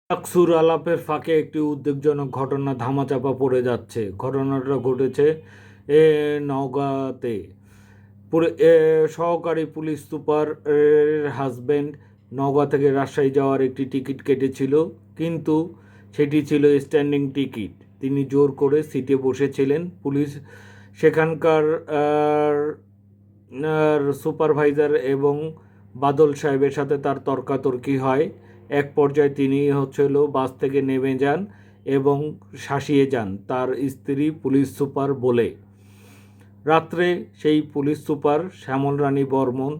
আকসুর আলাপের ফাঁকে একটি উদ্বেগজনক ঘটনা ধামাচাপা পড়ে যাচ্ছে। ঘটনাটা ঘটেছে নওগাঁতে। সহকারী পুলিশ সুপার এর হাজব্যান্ড নওগাঁ থেকে রাজশাহী যাওয়ার একটি টিকিট কেটেছিল, কিন্তু সেটি ছিল স্ট্যান্ডিং টিকিট। তিনি জোর করে সিটে বসেছিলেন। পুলিশ সেখানকার সুপারভাইজার এবং বাদল সাহেবের সাথে তার তর্কাতর্কি হয়। এক পর্যায়ে তিনি বাস থেকে নেমে যান এবং শাসিয়ে যান তার স্ত্রী পুলিশ সুপার বলে। রাত্রে সেই পুলিশ সুপার শ্যামল রানী বর্মন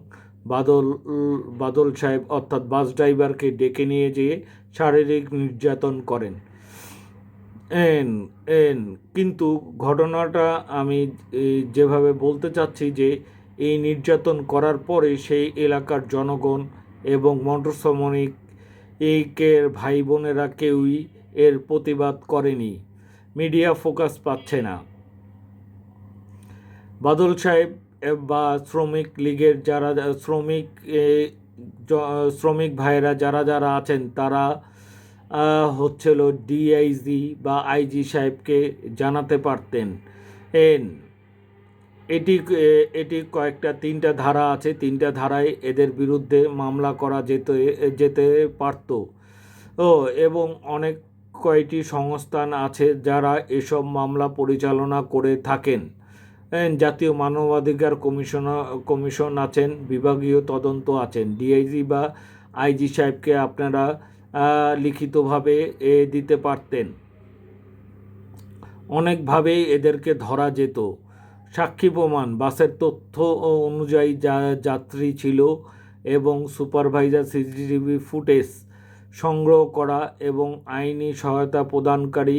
বাদল সাহেব অর্থাৎ বাস ড্রাইভারকে ডেকে নিয়ে যেয়ে শারীরিক নির্যাতন করেন। কিন্তু ঘটনাটা আমি যেভাবে বলতে চাচ্ছি যে এই নির্যাতন করার পরে সেই এলাকার জনগণ এবং মোটর শ্রমিকের ভাই বোনেরা কেউই এর প্রতিবাদ করেনি। মিডিয়া ফোকাস পাচ্ছে না। বাদল সাহেব বা শ্রমিক লীগের যারা শ্রমিক ভাইয়েরা যারা আছেন তারা ডিআইজি বা আইজি সাহেবকে জানাতে পারতেন। এটি তিনটা ধারা আছে। তিনটা ধারায় এদের বিরুদ্ধে মামলা করা যেতে পারত। এবং অনেক কয়টি সংস্থান আছে যারা এসব মামলা পরিচালনা করে থাকেন। জাতীয় মানবাধিকার কমিশন আছেন, বিভাগীয় তদন্ত আছেন। ডিআইজি বা আইজি সাহেবকে আপনারা লিখিতভাবে দিতে পারতেন। অনেকভাবেই এদেরকে ধরা যেত। সাক্ষী প্রমাণ, বাসের তথ্য অনুযায়ী যাত্রী ছিল এবং সুপারভাইজার সিসিটিভি ফুটেজ সংগ্রহ করা এবং আইনি সহায়তা প্রদানকারী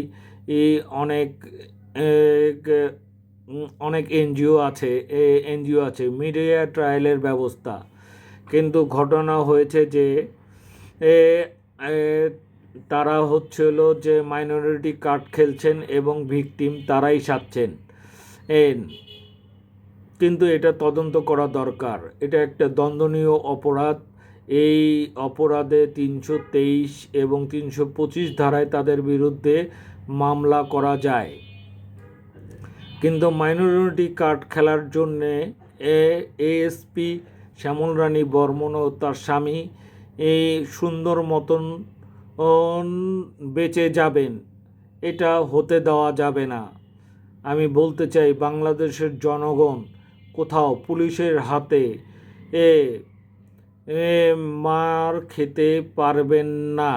অনেক এনজিও আছে। মিডিয়া ট্রায়ালের ব্যবস্থা। কিন্তু ঘটনা হয়েছে যে তারা যে মাইনরিটি কার্ড খেলছেন এবং ভিকটিম তারাই সাচ্ছেন। কিন্তু এটা তদন্ত করা দরকার। এটা একটা দণ্ডনীয় অপরাধ। এই অপরাধে 323 এবং 325 ধারায় তাদের বিরুদ্ধে মামলা করা যায়। কিন্তু মাইনরিটি কার্ড খেলার জন্যে এএসপি শ্যামল রানী বর্মন ও তার স্বামী সুন্দর মতন বেঁচে যাবেন, এটা হতে দেওয়া যাবে না। আমি বলতে চাই, বাংলাদেশের জনগণ কোথাও পুলিশের হাতে মার খেতে পারবেন না।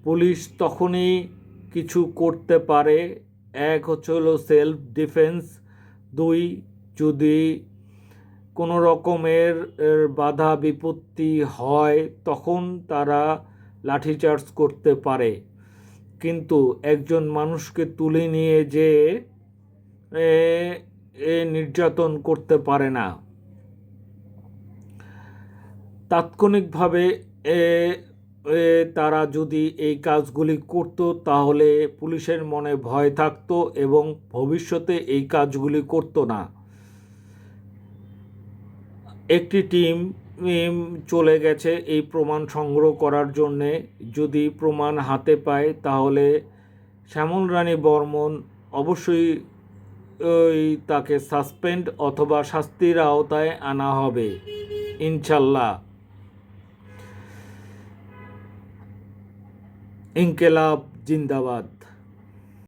পুলিশ তখনই কিছু করতে পারে, এক সেলফ ডিফেন্স, 2 যদি কোনো রকমের বাধা বিপত্তি হয় তখন তারা লাঠিচার্জ করতে পারে। কিন্তু একজন মানুষকে তুলে নিয়ে যে নির্যাতন করতে পারে না। তাৎক্ষণিকভাবে তারা যদি এই কাজগুলি করত তাহলে পুলিশের মনে ভয় থাকতো এবং ভবিষ্যতে এই কাজগুলি করত না। একটি টিম চলে গেছে এই প্রমাণ সংগ্রহ করার জন্যে। যদি প্রমাণ হাতে পায় তাহলে শ্যামল রানী বর্মন অবশ্যই তাকে সাসপেন্ড অথবা শাস্তির আওতায় আনা হবে ইনশাল্লাহ। ইনকিলাব জিন্দাবাদ।